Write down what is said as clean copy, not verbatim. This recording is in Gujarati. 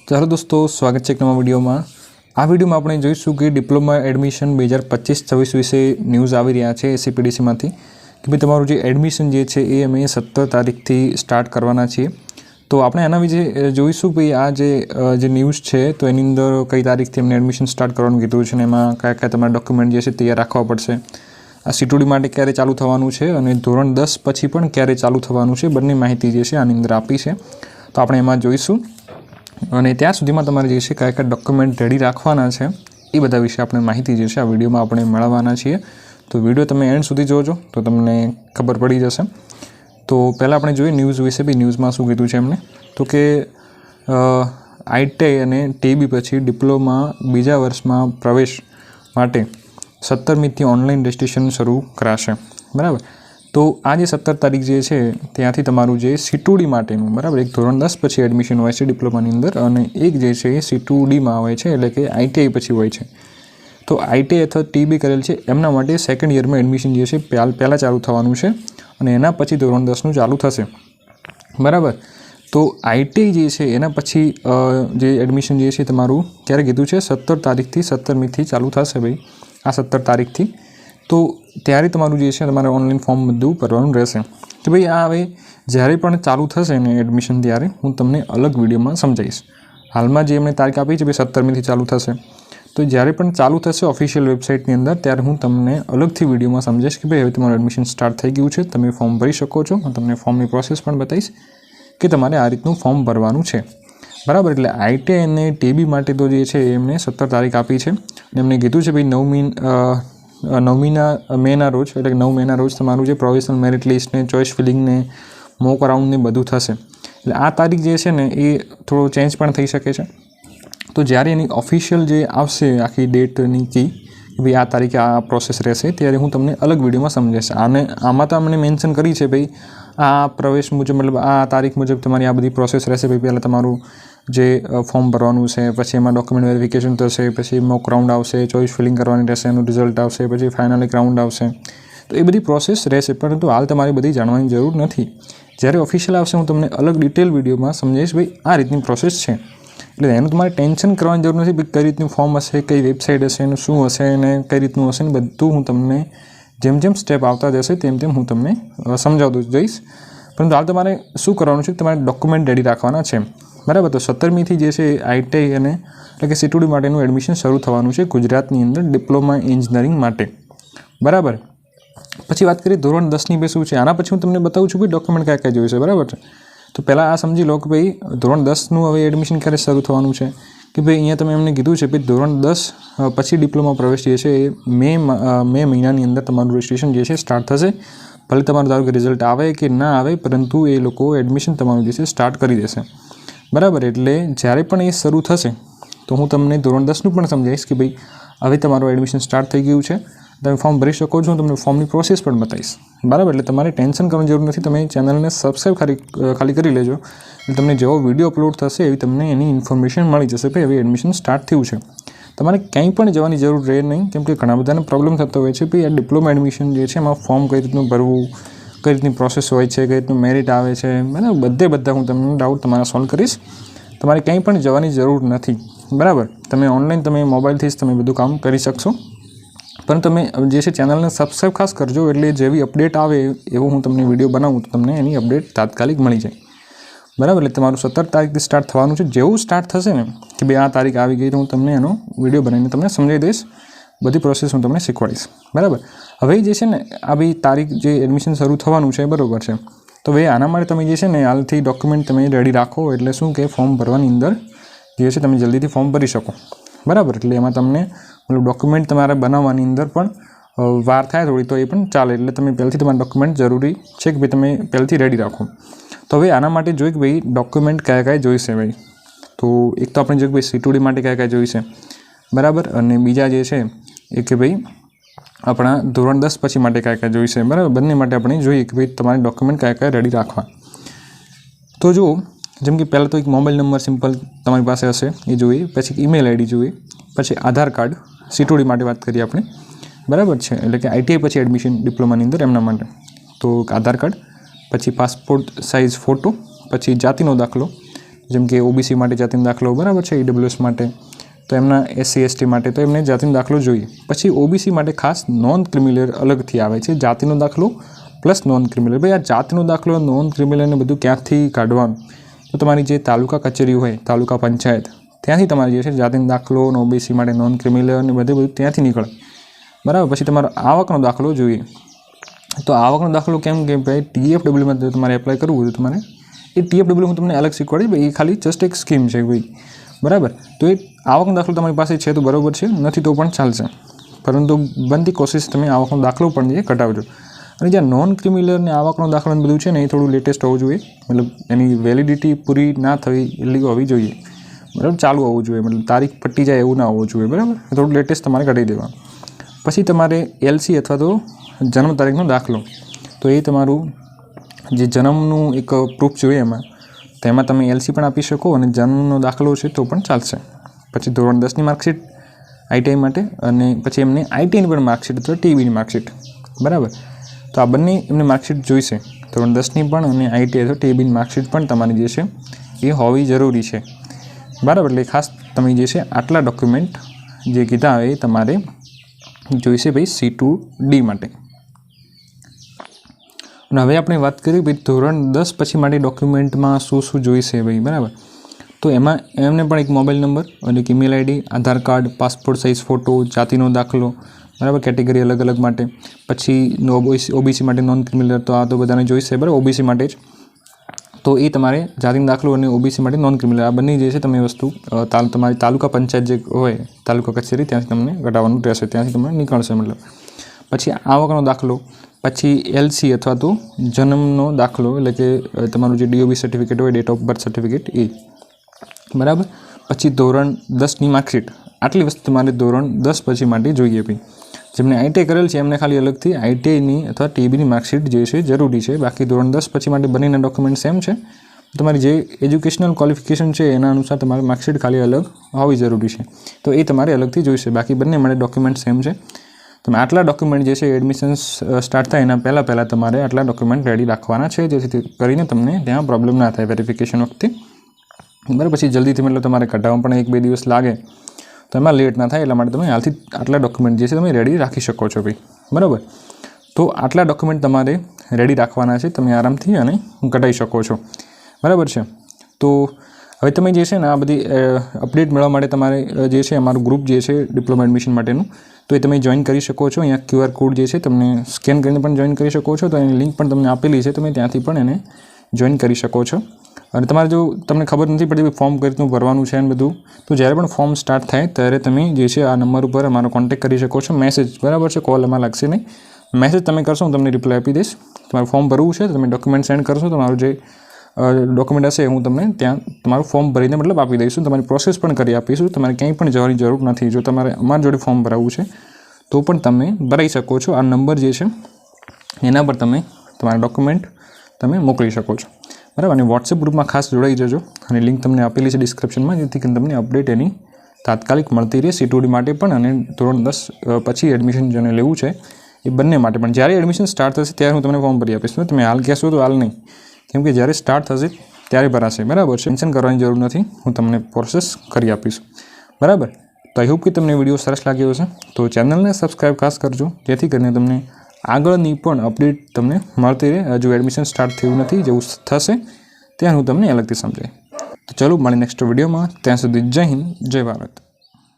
ચાલો દોસ્તો, સ્વાગત છે એક નવા વિડીયોમાં। આ વિડીયોમાં આપણે જોઈશું કે ડિપ્લોમા એડમિશન 2025-26 વિશે ન્યૂઝ આવી રહ્યા છે એસસીપીડીસીમાંથી કે ભાઈ તમારું જે એડમિશન જે છે એ અમે 17 તારીખથી સ્ટાર્ટ કરવાના છીએ। તો આપણે આના વિશે જોઈશું ભાઈ આ જે ન્યૂઝ છે તો એની અંદર કઈ તારીખથી અમને એડમિશન સ્ટાર્ટ કરવાનું કીધું છે ને એમાં કયા કયા તમારા ડોક્યુમેન્ટ જે છે તૈયાર રાખવા પડશે, આ સીટુડી માટે ક્યારે ચાલુ થવાનું છે અને ધોરણ 10 પછી પણ ક્યારે ચાલુ થવાનું છે, બંને માહિતી જે છે આની અંદર આપી છે। તો આપણે એમાં જોઈશું અને ત્યાં સુધીમાં તમારે જે છે કયા કયા ડોક્યુમેન્ટ રેડી રાખવાના છે એ બધા વિશે આપણે માહિતી જે છે આ વિડીયોમાં આપણે મેળવવાના છીએ। તો વિડીયો તમે એન્ડ સુધી જોજો તો તમને ખબર પડી જશે। તો પહેલાં આપણે જોઈએ ન્યૂઝ વિશે બી, ન્યૂઝમાં શું કીધું છે એમને, તો કે આઈટીઆઈ અને ટીબી પછી ડિપ્લોમા બીજા વર્ષમાં પ્રવેશ માટે 17મીથી ઓનલાઈન રજિસ્ટ્રેશન શરૂ કરાશે, બરાબર। તો આ જે 17 તારીખ જે છે ત્યાંથી તમારું જે સીટુડી માટેનું, બરાબર, એક ધોરણ 10 પછી એડમિશન હોય છે ડિપ્લોમાની અંદર અને એક જે છે એ સીટુડીમાં હોય છે, એટલે કે આઈટીઆઈ પછી હોય છે। તો આઈટીઆઈ અથવા ટીબી કરેલ છે એમના માટે સેકન્ડ યરમાં એડમિશન જે છે પહેલાં ચાલુ થવાનું છે અને એના પછી ધોરણ 10નું ચાલુ થશે, બરાબર। તો આઈટીઆઈ જે છે એના પછી જે એડમિશન જે છે તમારું ક્યારે કીધું છે 17 તારીખથી 17મીથી ચાલુ થશે ભાઈ, આ 17 તારીખથી। તો ત્યારે તમારું જે છે તમારે ઓનલાઈન ફોર્મ બધું ભરવાનું રહેશે। તો ભાઈ આ હવે જ્યારે પણ ચાલુ થશે ને એડમિશન ત્યારે હું તમને અલગ વિડીયોમાં સમજાવીશ। હાલમાં જે એમણે તારીખ આપી છે ભાઈ 17મીથી ચાલુ થશે, તો જ્યારે પણ ચાલુ થશે ઓફિશિયલ વેબસાઇટની અંદર ત્યારે હું તમને અલગથી વિડીયોમાં સમજાવીશ કે ભાઈ હવે તમારું એડમિશન સ્ટાર્ટ થઈ ગયું છે, તમે ફોર્મ ભરી શકો છો। હું તમને ફોર્મની પ્રોસેસ પણ બતાવીશ કે તમારે આ રીતનું ફોર્મ ભરવાનું છે, બરાબર। એટલે આઈટીઆઈ અને ટીબી માટે તો જે છે એમને 17 તારીખ આપી છે અને એમને કીધું છે ભાઈ 9 મેના રોજ, એટલે કે 9 મેના રોજ તમારું જે પ્રોવિઝનલ મેરિટ લિસ્ટ ને ચોઇસ ફિલિંગ ને મોક રાઉન્ડ ને બધું થશે। એટલે આ તારીખ જે છે ને એ થોડો ચેન્જ પણ થઈ શકે છે। તો જ્યારે એની ઓફિશિયલ જે આવશે આખી ડેટની કી ભાઈ આ તારીખે આ પ્રોસેસ રહેશે ત્યારે હું તમને અલગ વિડીયોમાં સમજાવીશ। આને આમાં તો અમને મેન્શન કરી છે ભાઈ આ પ્રવેશ મુજબ, મતલબ આ તારીખ મુજબ તમારી આ બધી પ્રોસેસ રહેશે ભાઈ। પહેલાં તમારું જે ફોર્મ ભરવાનું છે, પછી એમાં ડોક્યુમેન્ટ વેરિફિકેશન થશે, પછી મોક રાઉન્ડ આવશે, ચોઇસ ફિલિંગ કરવાની રહેશે, એનું રિઝલ્ટ આવશે, પછી ફાઇનલ એક રાઉન્ડ આવશે। તો એ બધી પ્રોસેસ રહેશે, પરંતુ હાલ તમારે બધી જાણવાની જરૂર નથી। જ્યારે ઓફિશિયલ આવશે હું તમને અલગ ડિટેલ વિડીયોમાં સમજાવીશ ભાઈ આ રીતની પ્રોસેસ છે। એટલે એનું તમારે ટેન્શન કરવાની જરૂર નથી ભાઈ કઈ રીતનું ફોર્મ હશે, કઈ વેબસાઇટ હશે, એનું શું હશે અને કઈ રીતનું હશે ને બધું હું તમને જેમ જેમ સ્ટેપ આવતા જશે તેમ તેમ હું તમને સમજાવતું જઈશ। પરંતુ હાલ તમારે શું કરવાનું છે, તમારે ડોક્યુમેન્ટ રેડી રાખવાના છે, બરાબર। તો 17મીથી જે છે આઈટીઆઈ અને એટલે કે સીટુડી માટેનું એડમિશન શરૂ થવાનું છે ગુજરાતની અંદર ડિપ્લોમા એન્જિનિયરિંગ માટે, બરાબર। પછી વાત કરીએ ધોરણ 10ની બે શું છે, આના પછી હું તમને બતાવું છું ભાઈ ડોક્યુમેન્ટ કયા કયા જોઈશે, બરાબર છે। તો પહેલાં આ સમજી લો કે ભાઈ ધોરણ 10નું હવે એડમિશન ક્યારે શરૂ થવાનું છે કે ભાઈ અહીંયા તમે એમને કીધું છે ભાઈ ધોરણ 10 પછી ડિપ્લોમા પ્રવેશ જે છે એ મે મહિનાની અંદર તમારું રજિસ્ટ્રેશન જે છે સ્ટાર્ટ થશે। ભલે તમારું ધારો કે રિઝલ્ટ આવે કે ના આવે, પરંતુ એ લોકો એડમિશન તમારું જે છે સ્ટાર્ટ કરી દેશે, બરાબર। એટલે જ્યારે પણ એ શરૂ થશે તો હું તમને ધોરણ 10નું પણ સમજાવીશ કે ભાઈ હવે તમારું એડમિશન સ્ટાર્ટ થઈ ગયું છે, તમે ફોર્મ ભરી શકો છો, હું તમને ફોર્મની પ્રોસેસ પણ બતાવીશ, બરાબર। એટલે તમારે ટેન્શન કરવાની જરૂર નથી, તમે ચેનલને સબસ્ક્રાઈબ ખાલી કરી લેજો, એટલે તમને જેવો વિડીયો અપલોડ થશે એવી તમને એની ઇન્ફોર્મેશન મળી જશે ભાઈ હવે એડમિશન સ્ટાર્ટ થયું છે। તમારે ક્યાંય પણ જવાની જરૂર રહે નહીં, કેમ કે ઘણા બધાને પ્રોબ્લેમ થતો હોય છે ભાઈ આ ડિપ્લોમા એડમિશન જે છે એમાં ફોર્મ કઈ રીતનું ભરવું, કઈ રીતની પ્રોસેસ હોય છે, કઈ રીતનું મેરિટ આવે છે, બરાબર। બધા હું તમને ડાઉટ તમારા સોલ્વ કરીશ। તમારે ક્યાંય પણ જવાની જરૂર નથી, બરાબર। તમે ઓનલાઈન તમે મોબાઈલથી જ તમે બધું કામ કરી શકશો, પણ તમે જે છે ચેનલને સબસ્ક્રાઈબ ખાસ કરજો, એટલે જેવી અપડેટ આવે એવો હું તમને વિડીયો બનાવું તો તમને એની અપડેટ તાત્કાલિક મળી જાય, બરાબર। એટલે તમારું 17 તારીખથી સ્ટાર્ટ થવાનું છે। જેવું સ્ટાર્ટ થશે ને કે ભાઈ આ તારીખ આવી ગઈ તો હું તમને એનો વિડીયો બનાવીને તમને સમજાવી દઈશ, બધી પ્રોસેસ હું તમને શીખવાડીશ, બરાબર। હવે જે છે ને આ બી તારીખ જે એડમિશન શરૂ થવાનું છે, બરાબર છે। તો ભાઈ આના માટે તમે જે છે ને હાલથી ડોક્યુમેન્ટ તમે રેડી રાખો, એટલે શું કે ફોર્મ ભરવાની અંદર જે છે તમે જલ્દીથી ફોર્મ ભરી શકો, બરાબર। એટલે એમાં તમને મતલબ ડોક્યુમેન્ટ તમારે બનાવવાની અંદર પણ વાર થાય થોડી, તો એ પણ ચાલે। એટલે તમે પહેલાંથી તમારા ડોક્યુમેન્ટ જરૂરી છે કે ભાઈ તમે પહેલાંથી રેડી રાખો। તો હવે આના માટે જોઈએ કે ભાઈ ડોક્યુમેન્ટ કયા કયા જોઈશે ભાઈ, તો એક તો આપણે જોઈએ કે ભાઈ સીટુડી માટે કયા કયા જોઈશે, બરાબર। અને બીજા જે છે એ કે ભાઈ આપણા ધોરણ 10 પછી માટે કયા કયા જોઈશે, બરાબર। બંને માટે આપણે જોઈએ કે ભાઈ તમારે ડોક્યુમેન્ટ કયા કયા રેડી રાખવા। તો જો જેમ કે પહેલાં તો એક મોબાઈલ નંબર સિમ્પલ તમારી પાસે હશે એ જોઈએ, પછી ઈમેલ આઈડી જોઈએ, પછી આધાર કાર્ડ, સીટુડી માટે વાત કરીએ આપણે, બરાબર છે। એટલે કે આઈટીઆઈ પછી એડમિશન ડિપ્લોમાની અંદર એમના માટે તો આધાર કાર્ડ, પછી પાસપોર્ટ સાઇઝ ફોટો, પછી જાતિનો દાખલો, જેમ કે ઓબીસી માટે જાતિનો દાખલો બરાબર છે, ઈડબ્લ્યુએસ માટે, તો એમના SC ST માટે તો એમને જાતિનો દાખલો જોઈએ. પછી ઓબીસી માટે ખાસ નોન ક્રિમિનલ અલગથી આવે છે, જાતિનો દાખલો પ્લસ નોન ક્રિમિનલ. ભાઈ આ જાતિનો દાખલો, નોન ક્રિમિનલને બધું ક્યાંથી કાઢવાનું? તો તમારી જે તાલુકા કચેરી હોય, તાલુકા પંચાયત, ત્યાંથી તમારે જે છે જાતિનો દાખલો, ઓબીસી માટે નોન ક્રિમિનલ ને બધું ત્યાંથી નીકળે બરાબર. પછી તમારો આવકનો દાખલો જોઈએ. તો આવકનો દાખલો કેમ કે ભાઈ TFWમાં તમારે એપ્લાય કરવું હોય તો તમારે એ TFW હું તમને અલગ શીખવાડીશ ભાઈ, એ ખાલી જસ્ટ એક સ્કીમ છે ભાઈ બરાબર. તો એ આવકનો દાખલો તમારી પાસે છે તો બરાબર છે, નથી તો પણ ચાલશે, પરંતુ બનતી કોશિશ તમે આવકનો દાખલો પણ જે કઢાવજો. અને જ્યાં નોન ક્રિમિનલ ને આવકનો દાખલો બધું છે ને એ થોડું લેટેસ્ટ હોવું જોઈએ, મતલબ એની વેલિડિટી પૂરી ના થઈ એટલી હોવી જોઈએ બરાબર, ચાલુ હોવું જોઈએ, મતલબ તારીખ પટી જાય એવું ના હોવું જોઈએ બરાબર. થોડું લેટેસ્ટ તમારે કાઢી દેવાનું. પછી તમારે LC અથવા તો જન્મ તારીખનો દાખલો, તો એ તમારું જે જન્મનું એક પ્રૂફ જોઈએ એમાં, તેમાં તમે LC પણ આપી શકો અને જન્મનો દાખલો છે તો પણ ચાલશે. પછી ધોરણ 10ની માર્કશીટ ITI માટે, અને પછી એમને ITIની પણ માર્કશીટ અથવા TBની માર્કશીટ બરાબર. તો આ બંને એમને માર્કશીટ જોઈશે, ધોરણ 10ની પણ અને ITI અથવા TBની માર્કશીટ પણ તમારી જે છે એ હોવી જરૂરી છે બરાબર. એટલે ખાસ તમે જે છે આટલા ડોક્યુમેન્ટ જે કીધા એ તમારે જોઈશે ભાઈ C2D માટે. અને હવે આપણે વાત કરીએ ભાઈ ધોરણ 10 પછી માટે ડોક્યુમેન્ટમાં શું જોઈશે ભાઈ બરાબર. તો એમાં એમને પણ એક મોબાઈલ નંબર અને એક ઈમેલ ID, આધાર કાર્ડ, પાસપોર્ટ સાઇઝ ફોટો, જાતિનો દાખલો બરાબર, કેટેગરી અલગ અલગ માટે. પછી OBC માટે નોન ક્રિમિનલ, તો આ તો બધાને જોઈશે બરાબર, OBC માટે જ. તો એ તમારે જાતિનો દાખલો અને OBC માટે નોન ક્રિમિનલ આ બંને જે છે તમે વસ્તુ તમારી તાલુકા પંચાયત જે હોય, તાલુકા કચેરી, ત્યાંથી તમને કઢાવવાનું રહેશે, ત્યાંથી તમને નીકળશે મતલબ. પછી આવકનો દાખલો, પછી LC અથવા તો જન્મનો દાખલો, એટલે કે તમારું જે DOB સર્ટિફિકેટ હોય, ડેટ ઓફ બર્થ સર્ટિફિકેટ એ બરાબર. પછી ધોરણ 10ની માર્કશીટ, આટલી વસ્તુ તમારે ધોરણ 10 પછી માટે જોઈએ ભાઈ. જેમને ITI કરેલ છે એમને ખાલી અલગથી ITIની અથવા TBની માર્કશીટ જે છે જરૂરી છે. બાકી ધોરણ 10 પછી માટે બંનેના ડોક્યુમેન્ટ સેમ છે. તમારી જે એજ્યુકેશનલ ક્વોલિફિકેશન છે એના અનુસાર તમારી માર્કશીટ ખાલી અલગ હોવી જરૂરી છે, તો એ તમારે અલગથી જોઈશે. બાકી બંને માટે ડોક્યુમેન્ટ સેમ છે. તમે આટલા ડોક્યુમેન્ટ જે છે એડમિશન્સ સ્ટાર્ટ થાય એના પહેલાં તમારે આટલા ડોક્યુમેન્ટ રેડી રાખવાના છે, જેથી કરીને તમને ત્યાં પ્રોબ્લેમ ના થાય વેરિફિકેશન વખતે બરાબર. પછી જલ્દીથી મતલબ તમારે કઢાવવા પણ 1-2 દિવસ લાગે તો એમાં લેટ ના થાય, એટલા માટે તમે હાલથી આટલા ડોક્યુમેન્ટ જે છે તમે રેડી રાખી શકો છો ભાઈ બરાબર. તો આટલા ડોક્યુમેન્ટ તમારે રેડી રાખવાના છે, તમે આરામથી અને કઢાવી શકો છો બરાબર છે. તો હવે તમે જે છે ને આ બધી અપડેટ મેળવવા માટે તમારે જે છે અમારું ગ્રુપ જે છે ડિપ્લોમા એડમિશન માટેનું, તો એ તમે જોઈન કરી શકો છો. અહીંયા QR કોડ જે છે તમને સ્કેન કરીને પણ જોઈન કરી શકો છો, તો એની લિંક પણ તમને આપેલી છે, તમે ત્યાંથી પણ એને જોઈન કરી શકો છો. અને તમારે જો તમને ખબર નથી પડતી ફોર્મ કઈ રીતનું ભરવાનું છે અને બધું, તો જ્યારે પણ ફોર્મ સ્ટાર્ટ થાય ત્યારે તમે જે છે આ નંબર ઉપર અમારો કોન્ટેક્ટ કરી શકો છો. મેસેજ બરાબર છે, કોલ એમાં લાગશે નહીં, મેસેજ તમે કરશો હું તમને રિપ્લાય આપી દઈશ. તમારું ફોર્મ ભરવું છે, તમે ડોક્યુમેન્ટ સેન્ડ કરશો, તમારું જે ડોક્યુમેન્ટ હશે હું તમને ત્યાં તમારું ફોર્મ ભરીને મતલબ આપી દઈશું, તમારી પ્રોસેસ પણ કરી આપીશું. તમારે ક્યાંય પણ જવાની જરૂર નથી. જો તમારે અમારી જોડે ફોર્મ ભરાવવું છે તો પણ તમે ભરાઈ શકો છો. આ નંબર જે છે એના પર તમે તમારા ડોક્યુમેન્ટ તમે મોકલી શકો છો બરાબર. અને વોટ્સએપ ગ્રુપમાં ખાસ જોડાઈ જજો, અને લિંક તમને આપેલી છે ડિસ્ક્રિપ્શનમાં, જેથી કરીને તમને અપડેટ એની તાત્કાલિક મળતી રહે C2D માટે પણ અને ધોરણ 10 પછી એડમિશન જેને લેવું છે એ બંને માટે પણ. જ્યારે એડમિશન સ્ટાર્ટ થશે ત્યારે હું તમને ફોર્મ ભરી આપીશ. તમે હાલ કહેશો તો હાલ નહીં, કેમ કે જ્યારે સ્ટાર્ટ થશે ત્યારે ભરાશે બરાબર. ટેન્શન કરવાની જરૂર નથી, હું તમને પ્રોસેસ કરી આપીશ બરાબર. તો આઈ હોપ કે તમને વિડીયો સરસ લાગ્યો હશે. તો ચેનલને સબસ્ક્રાઈબ ખાસ કરજો, જેથી કરીને તમને આગળની પણ અપડેટ તમને મળતી રહે. હજુ એડમિશન સ્ટાર્ટ થયું નથી, જેવું થશે ત્યાં હું તમને અલગથી સમજાય. તો ચલો મળીએ નેક્સ્ટ વિડીયોમાં. ત્યાં સુધી જય હિન્દ, જય ભારત.